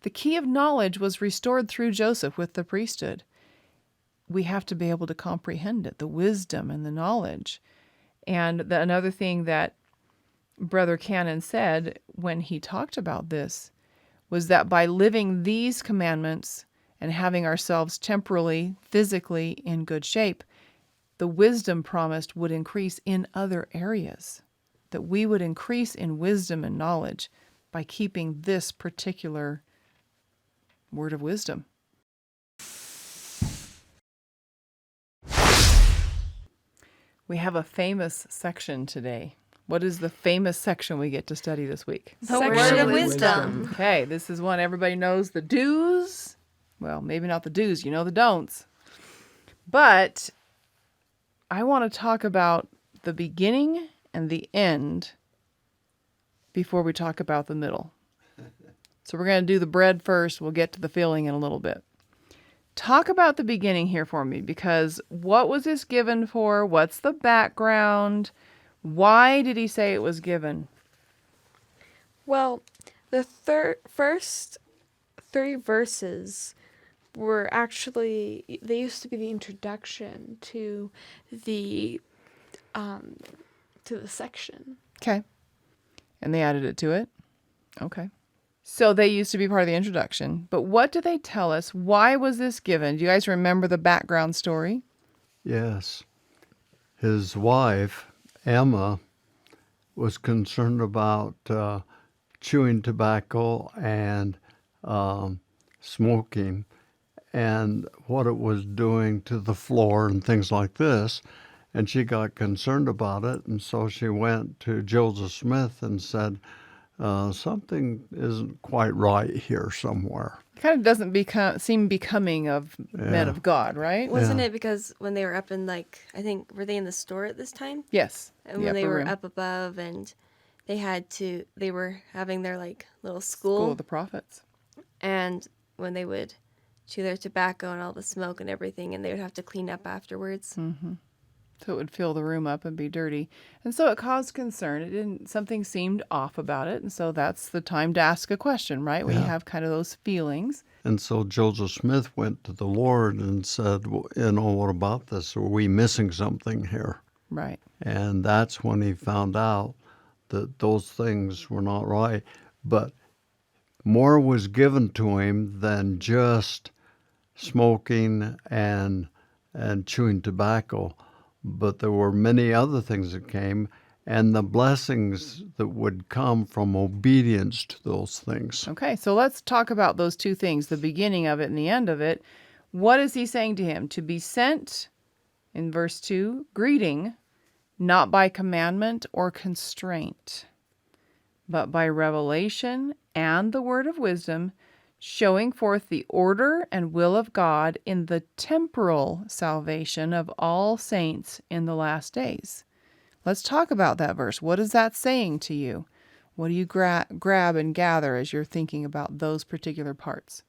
The key of knowledge was restored through Joseph with the priesthood. We have to be able to comprehend it, the wisdom and the knowledge. And another thing that Brother Cannon said when he talked about this was that by living these commandments and having ourselves temporally, physically in good shape, the wisdom promised would increase in other areas, that we would increase in wisdom and knowledge by keeping this particular word of wisdom. We have a famous section today. What is the famous section we get to study this week? The word of wisdom. Okay, this is one everybody knows the do's. Well, maybe not the do's, you know the don'ts. But I want to talk about the beginning and the end before we talk about the middle. So we're going to do the bread first. We'll get to the filling in a little bit. Talk about the beginning here for me, because what was this given for? What's the background? Why did he say it was given? Well, the first 3 verses were actually, they used to be the introduction to the section. Okay. And they added it to it? Okay. So they used to be part of the introduction. But what do they tell us? Why was this given? Do you guys remember the background story? Yes. His wife, Emma, was concerned about chewing tobacco and smoking and what it was doing to the floor and things like this. And she got concerned about it, and so she went to Joseph Smith and said, something isn't quite right here somewhere. It kind of doesn't seem becoming of men of God, right? Wasn't it because when they were up in, I think, were they in the store at this time? Yes. And when they were up above and they were having their, little school of the prophets. And when they would chew their tobacco and all the smoke and everything, and they would have to clean up afterwards. Mm-hmm. So it would fill the room up and be dirty. And so it caused concern. Something seemed off about it. And so that's the time to ask a question, right? When you have kind of those feelings. And so Joseph Smith went to the Lord and said, well, what about this? Are we missing something here? Right. And that's when he found out that those things were not right. But more was given to him than just smoking and chewing tobacco. But there were many other things that came, and the blessings that would come from obedience to those things. Okay, so let's talk about those 2 things, the beginning of it and the end of it. What is he saying to him? To be sent, in verse 2, greeting, not by commandment or constraint, but by revelation and the word of wisdom, showing forth the order and will of God in the temporal salvation of all saints in the last days. Let's talk about that verse. What is that saying to you? What do you grab and gather as you're thinking about those particular parts?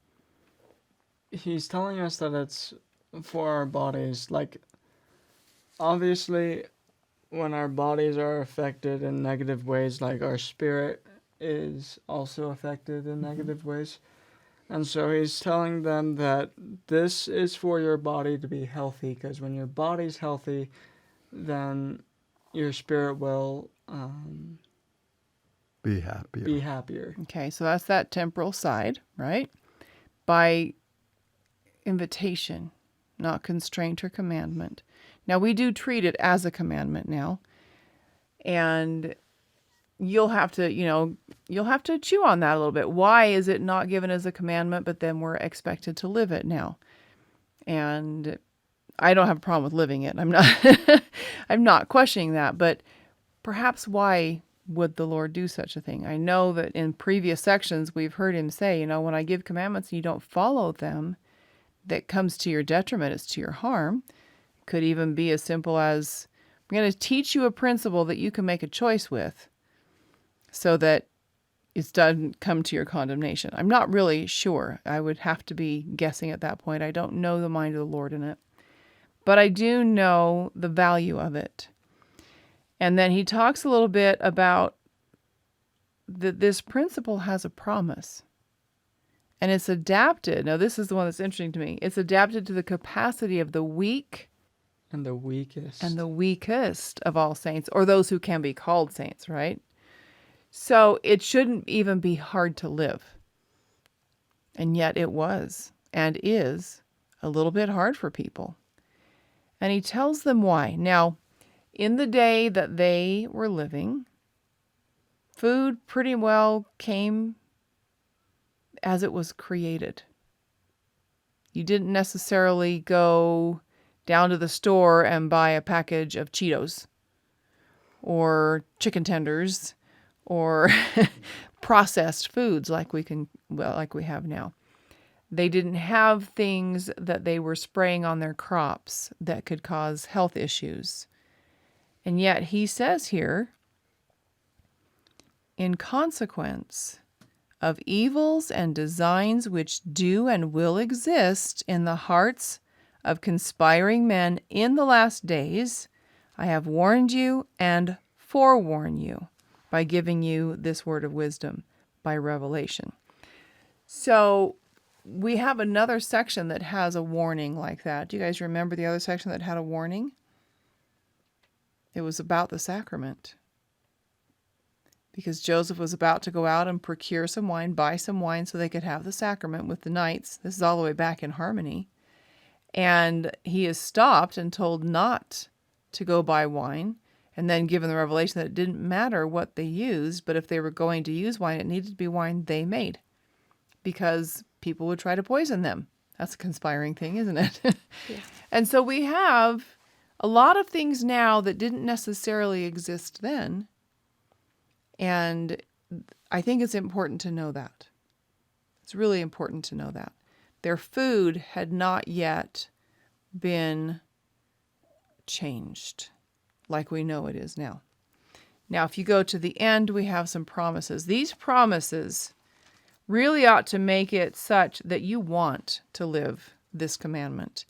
He's telling us that it's for our bodies. Obviously, when our bodies are affected in negative ways, our spirit is also affected in negative ways. And so he's telling them that this is for your body to be healthy, because when your body's healthy, then your spirit will be happier. Okay, so that's that temporal side, right? By invitation, not constraint or commandment. Now, we do treat it as a commandment now, and you'll have to chew on that a little bit. Why is it not given as a commandment, but then we're expected to live it now? And I don't have a problem with living it. I'm not questioning that, but perhaps why would the Lord do such a thing? I know that in previous sections we've heard him say, when I give commandments and you don't follow them, that comes to your detriment, it's to your harm. It could even be as simple as, I'm going to teach you a principle that you can make a choice with, so that it doesn't come to your condemnation. I'm not really sure. I would have to be guessing at that point. I don't know the mind of the Lord in it. But I do know the value of it. And then he talks a little bit about that this principle has a promise. And it's adapted. Now, this is the one that's interesting to me. It's adapted to the capacity of the weak And the weakest. and the weakest of all saints, or those who can be called saints, right? So it shouldn't even be hard to live. And yet it was and is a little bit hard for people. And he tells them why. Now, in the day that they were living, food pretty well came as it was created. You didn't necessarily go down to the store and buy a package of Cheetos or chicken tenders or processed foods like we have now. They didn't have things that they were spraying on their crops that could cause health issues. And yet he says here, in consequence of evils and designs which do and will exist in the hearts of conspiring men in the last days, I have warned you and forewarn you by giving you this word of wisdom by revelation. So we have another section that has a warning like that. Do you guys remember the other section that had a warning? It was about the sacrament. Because Joseph was about to go out and procure some wine, buy some wine so they could have the sacrament with the knights. This is all the way back in Harmony. And he is stopped and told not to go buy wine, and then given the revelation that it didn't matter what they used, but if they were going to use wine, it needed to be wine they made, because people would try to poison them. That's a conspiring thing, isn't it? Yeah. And so we have a lot of things now that didn't necessarily exist then. And I think it's important to know that. It's really important to know that. Their food had not yet been changed like we know it is now. Now, if you go to the end, we have some promises. These promises really ought to make it such that you want to live this commandment.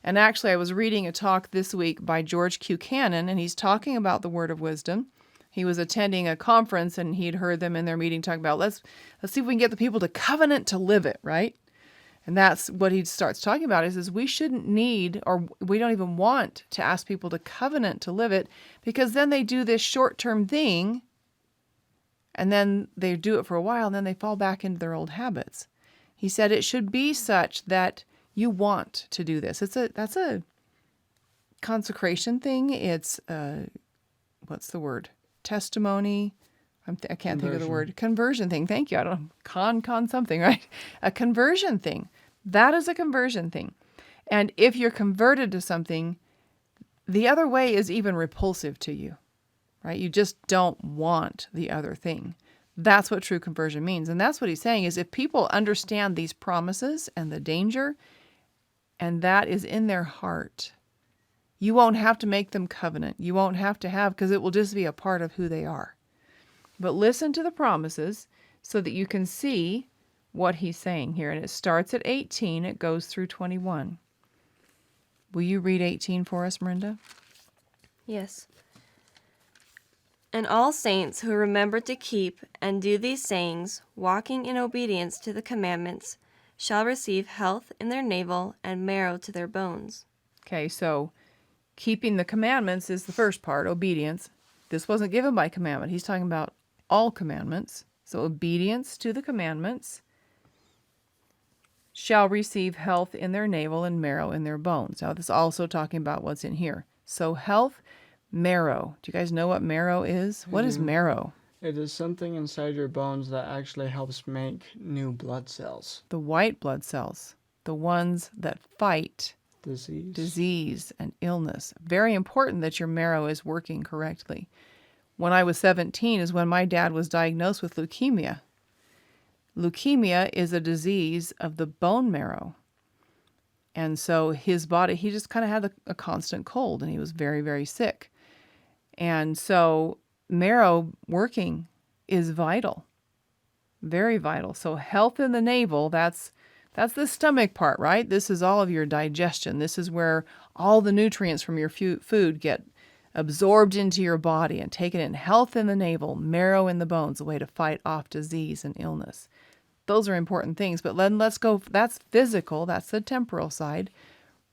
And actually, I was reading a talk this week by George Q. Cannon, and he's talking about the word of wisdom. He was attending a conference, and he'd heard them in their meeting talking about, let's see if we can get the people to covenant to live it, right? And that's what he starts talking about is we shouldn't need, or we don't even want to ask people to covenant to live it, because then they do this short-term thing, and then they do it for a while, and then they fall back into their old habits. He said it should be such that you want to do this. That's a consecration thing. It's what's the word? Testimony. I can't think of the word. Conversion thing. Thank you. I don't know. Con something, right? A conversion thing. That is a conversion thing. And if you're converted to something, the other way is even repulsive to you, right? You just don't want the other thing. That's what true conversion means. And that's what he's saying is if people understand these promises and the danger, and that is in their heart, you won't have to make them covenant. You won't have to have, because it will just be a part of who they are. But listen to the promises so that you can see what he's saying here. And it starts at 18. It goes through 21. Will you read 18 for us, Miranda? Yes. And all saints who remember to keep and do these sayings, walking in obedience to the commandments, shall receive health in their navel and marrow to their bones. Okay, so keeping the commandments is the first part, obedience. This wasn't given by commandment. He's talking about all commandments. So obedience to the commandments shall receive health in their navel and marrow in their bones. Now, this is also talking about what's in here. So health, marrow. Do you guys know what marrow is? What is marrow? It is something inside your bones that actually helps make new blood cells. The white blood cells, the ones that fight disease and illness. Very important that your marrow is working correctly. When I was 17 is when my dad was diagnosed with leukemia. Leukemia is a disease of the bone marrow. And so his body, he just kind of had a constant cold, and he was very, very sick. And so marrow working is vital, very vital. So health in the navel, that's the stomach part, right? This is all of your digestion. This is where all the nutrients from your food get absorbed into your body and taken in. Health in the navel, marrow in the bones, a way to fight off disease and illness. those are important things. But then let's go, that's physical, that's the temporal side.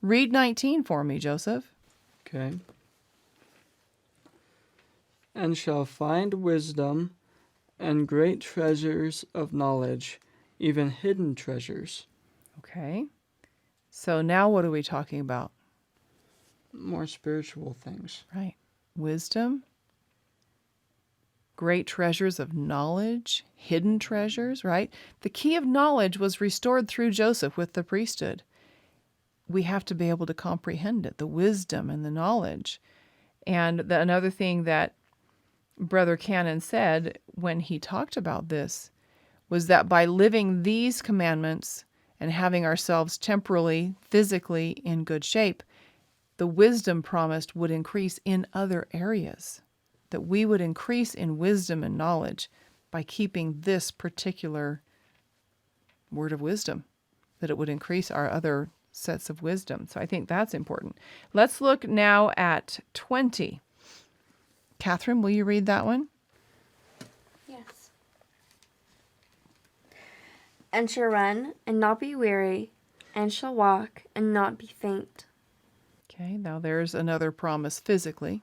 Read 19 for me, Joseph. Okay. And shall find wisdom and great treasures of knowledge, even hidden treasures. Okay. So now what are we talking about? More spiritual things. Right. Wisdom, great treasures of knowledge, hidden treasures, right? The key of knowledge was restored through Joseph with the priesthood. We have to be able to comprehend it, the wisdom and the knowledge. And another thing that Brother Cannon said when he talked about this was that by living these commandments and having ourselves temporally, physically in good shape, the wisdom promised would increase in other areas, that we would increase in wisdom and knowledge by keeping this particular word of wisdom, that it would increase our other sets of wisdom. So I think that's important. Let's look now at 20. Catherine, will you read that one? Yes. And shall run and not be weary, and shall walk and not be faint. Okay, now there's another promise physically.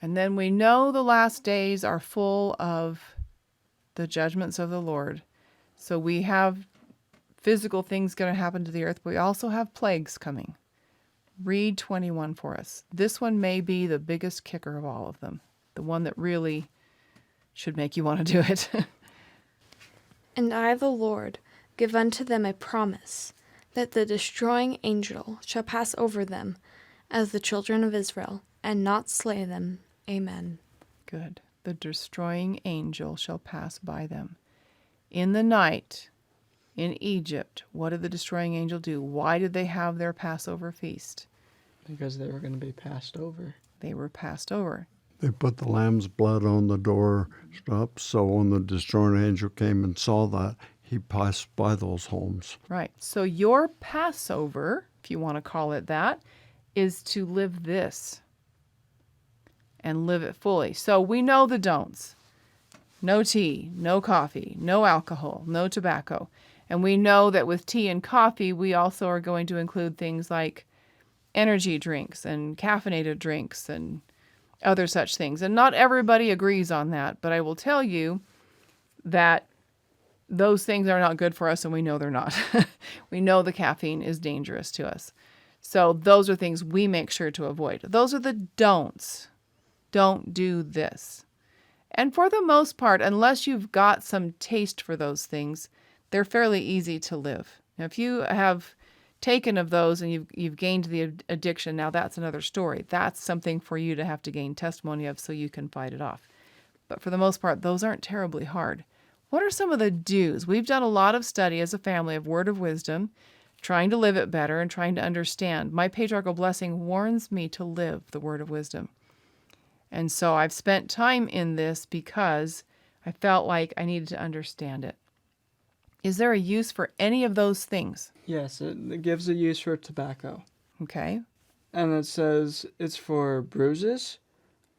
And then we know the last days are full of the judgments of the Lord. So we have physical things going to happen to the earth, but we also have plagues coming. Read 21 for us. This one may be the biggest kicker of all of them, the one that really should make you want to do it. And I, the Lord, give unto them a promise, that the destroying angel shall pass over them as the children of Israel, and not slay them. Amen. Good. The destroying angel shall pass by them. In the night, in Egypt, what did the destroying angel do? Why did they have their Passover feast? Because they were going to be passed over. They were passed over. They put the lamb's blood on the door up, so when the destroying angel came and saw that, he passed by those homes. Right. So your Passover, if you want to call it that, is to live this and live it fully. So we know the don'ts. No tea, no coffee, no alcohol, no tobacco. And we know that with tea and coffee, we also are going to include things like energy drinks and caffeinated drinks and other such things. And not everybody agrees on that, but I will tell you that those things are not good for us, and we know they're not. We know the caffeine is dangerous to us. So those are things we make sure to avoid. Those are the don'ts. Don't do this. And for the most part, unless you've got some taste for those things, they're fairly easy to live. Now, if you have taken of those and you've gained the addiction, now that's another story. That's something for you to have to gain testimony of so you can fight it off. But for the most part, those aren't terribly hard. What are some of the do's? We've done a lot of study as a family of Word of Wisdom, trying to live it better and trying to understand. My patriarchal blessing warns me to live the Word of Wisdom. And so I've spent time in this because I felt like I needed to understand it. Is there a use for any of those things? Yes, it gives a use for tobacco. Okay. And it says it's for bruises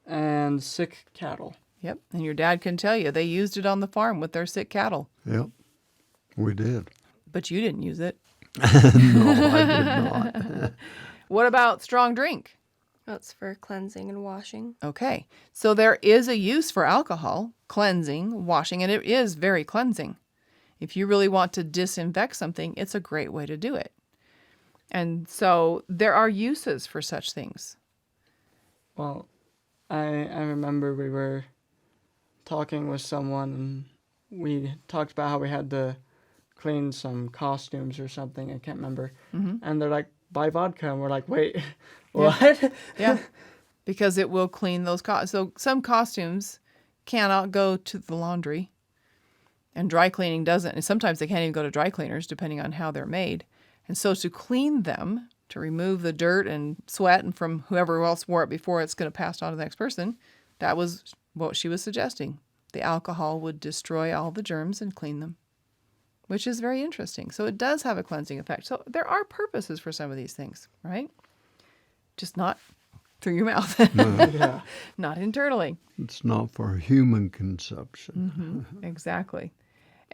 and sick cattle. Yep. And your dad can tell you they used it on the farm with their sick cattle. Yep, we did. But you didn't use it. No, I did not. What about strong drink? That's for cleansing and washing. Okay. So there is a use for alcohol, cleansing, washing, and it is very cleansing. If you really want to disinfect something, it's a great way to do it. And so there are uses for such things. Well, I remember we were talking with someone and we talked about how we had to clean some costumes or something. I can't remember. Mm-hmm. And they're like, buy vodka. And we're like, wait, what? Yeah. Because it will clean those So some costumes cannot go to the laundry. And dry cleaning doesn't. And sometimes they can't even go to dry cleaners, depending on how they're made. And so to clean them, to remove the dirt and sweat and from whoever else wore it before it's going to pass on to the next person, that was what she was suggesting. The alcohol would destroy all the germs and clean them, which is very interesting. So it does have a cleansing effect. So there are purposes for some of these things, right? Just not through your mouth. Yeah. Not internally. It's not for human consumption. Mm-hmm. Exactly.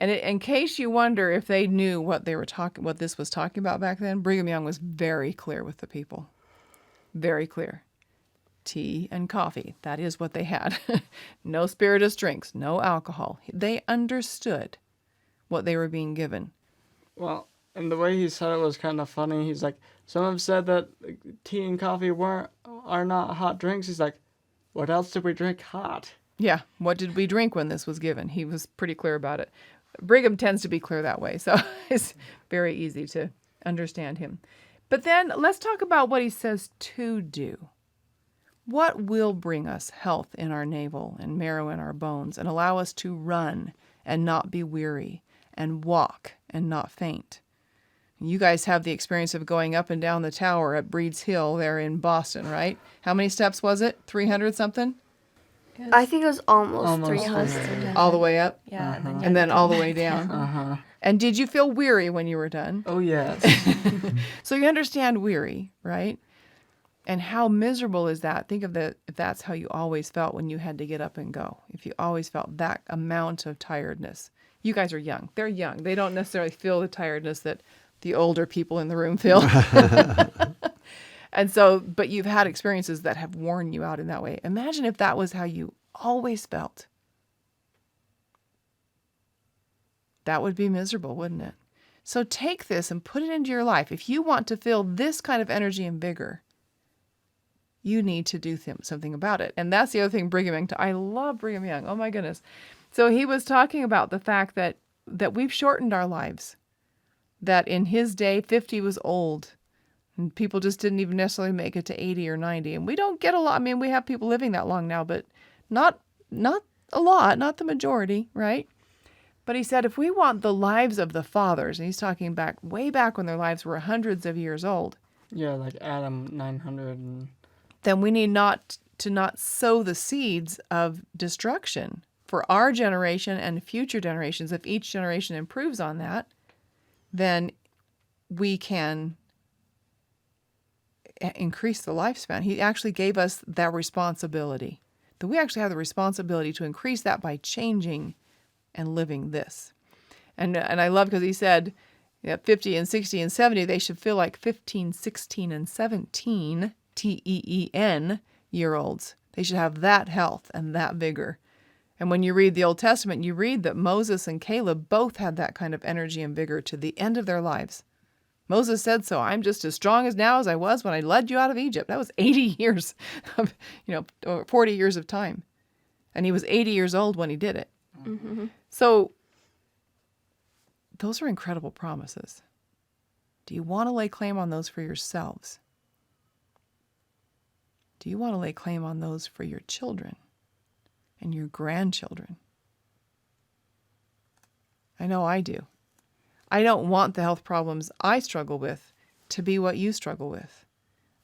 And in case you wonder if they knew what this was talking about back then, Brigham Young was very clear with the people. Very clear. Tea and coffee. That is what they had. No spirituous drinks, no alcohol. They understood what they were being given. Well, and the way he said it was kind of funny. He's like, some have said that tea and coffee are not hot drinks. He's like, what else did we drink hot? Yeah, what did we drink when this was given? He was pretty clear about it. Brigham tends to be clear that way, so it's very easy to understand him. But then let's talk about what he says to do. What will bring us health in our navel and marrow in our bones and allow us to run and not be weary and walk and not faint? You guys have the experience of going up and down the tower at Breed's Hill there in Boston, right? How many steps was it? 300 something? I think it was almost Almost 300. All the way up? Yeah. And then all the way down? And did you feel weary when you were done? Oh, yes. So you understand weary, right? And how miserable is that? Think of if that's how you always felt when you had to get up and go. If you always felt that amount of tiredness. You guys are young. They're young. They don't necessarily feel the tiredness that the older people in the room feel. And so, but you've had experiences that have worn you out in that way. Imagine if that was how you always felt. That would be miserable, wouldn't it? So take this and put it into your life. If you want to feel this kind of energy and vigor, you need to do something about it. And that's the other thing Brigham Young, I love Brigham Young. Oh my goodness. So he was talking about the fact that we've shortened our lives. That in his day, 50 was old. And people just didn't even necessarily make it to 80 or 90. And we don't get a lot. I mean, we have people living that long now, but not a lot, not the majority, right? But he said, if we want the lives of the fathers, and he's talking way back when their lives were hundreds of years old. Yeah, like Adam 900 and... Then we need not sow the seeds of destruction for our generation and future generations. If each generation improves on that, then we can increase the lifespan. He actually gave us that responsibility. That we actually have the responsibility to increase that by changing and living this. And I love because he said, 50 and 60 and 70, they should feel like 15, 16, and 17, TEEN year olds. They should have that health and that vigor. And when you read the Old Testament, you read that Moses and Caleb both had that kind of energy and vigor to the end of their lives. Moses said so. I'm just as strong as now as I was when I led you out of Egypt. That was 80 years, of, 40 years of time. And he was 80 years old when he did it. Mm-hmm. So those are incredible promises. Do you want to lay claim on those for yourselves? Do you want to lay claim on those for your children and your grandchildren? I know I do. I don't want the health problems I struggle with to be what you struggle with.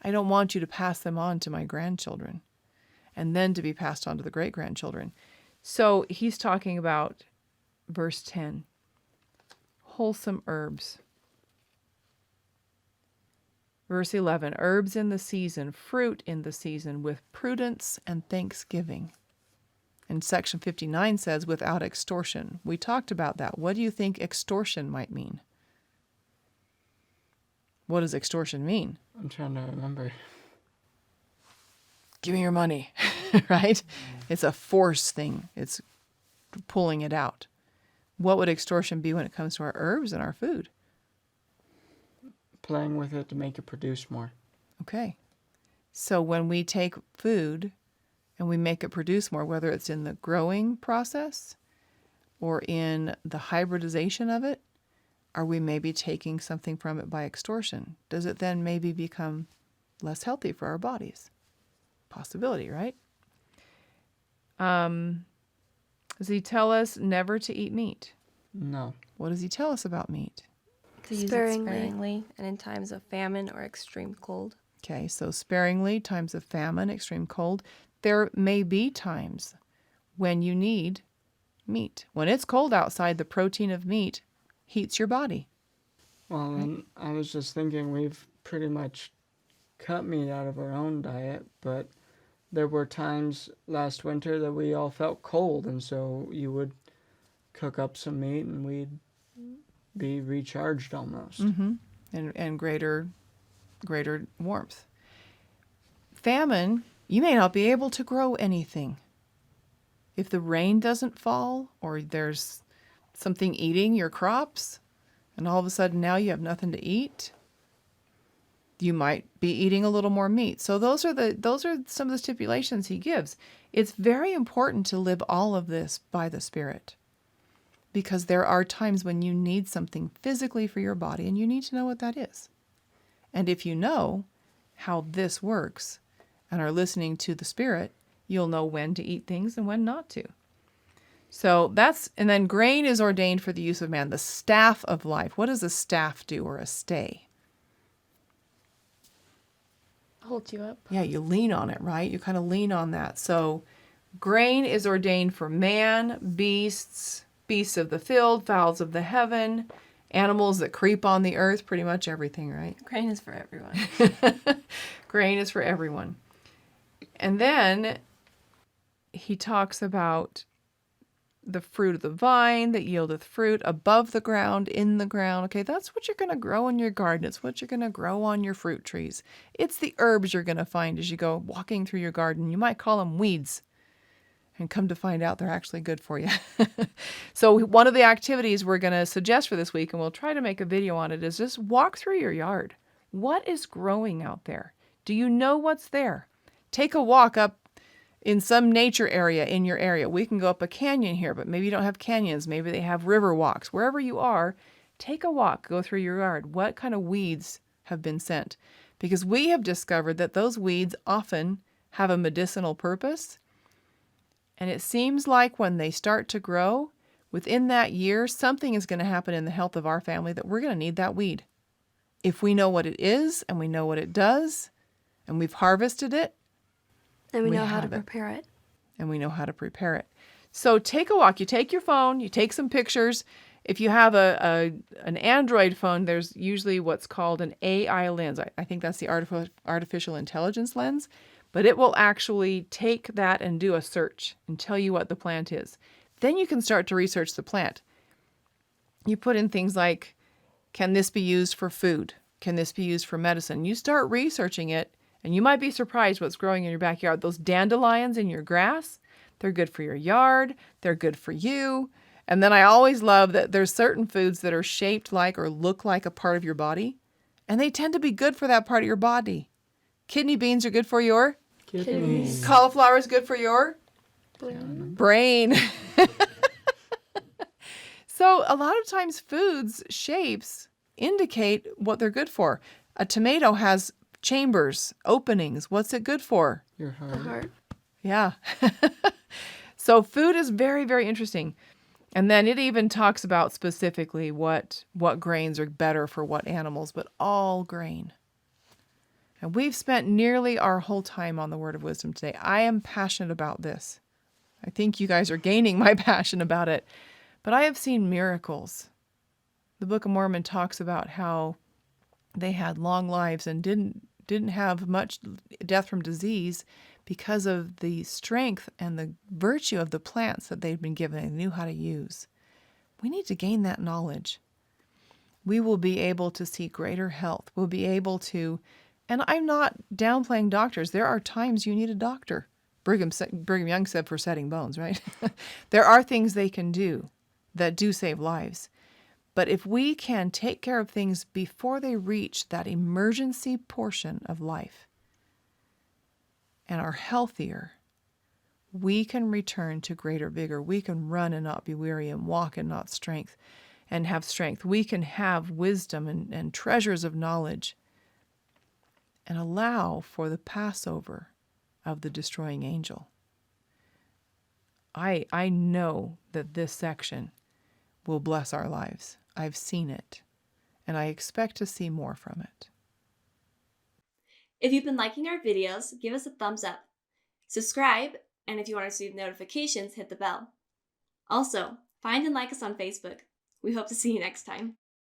I don't want you to pass them on to my grandchildren and then to be passed on to the great-grandchildren. So he's talking about verse 10, wholesome herbs. Verse 11, herbs in the season, fruit in the season, with prudence and thanksgiving. And section 59 says, without extortion. We talked about that. What do you think extortion might mean? What does extortion mean? I'm trying to remember. Give me your money, right? It's a force thing. It's pulling it out. What would extortion be when it comes to our herbs and our food? Playing with it to make it produce more. Okay. So when we take food and we make it produce more, whether it's in the growing process or in the hybridization of it, are we maybe taking something from it by extortion? Does it then maybe become less healthy for our bodies? Possibility, right? Does he tell us never to eat meat? No. What does he tell us about meat? To use it sparingly and in times of famine or extreme cold. Okay, so sparingly, times of famine, extreme cold. There may be times when you need meat. When it's cold outside, the protein of meat heats your body. Well, and I was just thinking we've pretty much cut meat out of our own diet, but there were times last winter that we all felt cold, and so you would cook up some meat and we'd be recharged almost. And greater warmth. Famine, you may not be able to grow anything. If the rain doesn't fall or there's something eating your crops and all of a sudden now you have nothing to eat, you might be eating a little more meat. So those are some of the stipulations he gives. It's very important to live all of this by the Spirit, because there are times when you need something physically for your body and you need to know what that is. And if you know how this works and are listening to the Spirit, you'll know when to eat things and when not to. So and then grain is ordained for the use of man, the staff of life. What does a staff do, or a stay? Hold you up. Yeah, you lean on it, right? You kind of lean on that. So grain is ordained for man, beasts of the field, fowls of the heaven, animals that creep on the earth, pretty much everything, right? Grain is for everyone. Grain is for everyone. And then he talks about the fruit of the vine that yieldeth fruit above the ground, in the ground. Okay, that's what you're going to grow in your garden. It's what you're going to grow on your fruit trees. It's the herbs you're going to find as you go walking through your garden. You might call them weeds, and come to find out they're actually good for you. So one of the activities we're going to suggest for this week, and we'll try to make a video on it, is just walk through your yard. What is growing out there? Do you know what's there? Take a walk up in some nature area in your area. We can go up a canyon here, but maybe you don't have canyons. Maybe they have river walks. Wherever you are, take a walk, go through your yard. What kind of weeds have been sent? Because we have discovered that those weeds often have a medicinal purpose. And it seems like when they start to grow, within that year, something is going to happen in the health of our family that we're going to need that weed. If we know what it is and we know what it does and we've harvested it, And we We know how to have it. prepare it. and we know how to prepare it. So take a walk. You take your phone, you take some pictures. If you have an Android phone, there's usually what's called an AI lens. I think that's the artificial intelligence lens. But it will actually take that and do a search and tell you what the plant is. Then you can start to research the plant. You put in things like, can this be used for food? Can this be used for medicine? You start researching it, and you might be surprised what's growing in your backyard. Those dandelions in your grass, they're good for your yard. They're good for you. And then I always love that there's certain foods that are shaped like or look like a part of your body, and they tend to be good for that part of your body. Kidney beans are good for your Kidneys. cauliflower is good for your brain. So a lot of times foods shapes indicate what they're good for. A tomato has chambers, openings. What's it good for? Your heart. Heart. Yeah. So food is very, very interesting. And then it even talks about specifically what grains are better for what animals, but all grain. And we've spent nearly our whole time on the Word of Wisdom today. I am passionate about this. I think you guys are gaining my passion about it. But I have seen miracles. The Book of Mormon talks about how they had long lives and didn't have much death from disease because of the strength and the virtue of the plants that they'd been given and knew how to use. We need to gain that knowledge. We will be able to see greater health. We'll be able to, and I'm not downplaying doctors. There are times you need a doctor. Brigham Young said for setting bones, right? There are things they can do that do save lives. But if we can take care of things before they reach that emergency portion of life and are healthier, we can return to greater vigor. We can run and not be weary and walk and not have strength. We can have wisdom and treasures of knowledge and allow for the Passover of the destroying angel. I know that this section will bless our lives. I've seen it, and I expect to see more from it. If you've been liking our videos, give us a thumbs up. Subscribe, and if you want to receive notifications, hit the bell. Also, find and like us on Facebook. We hope to see you next time.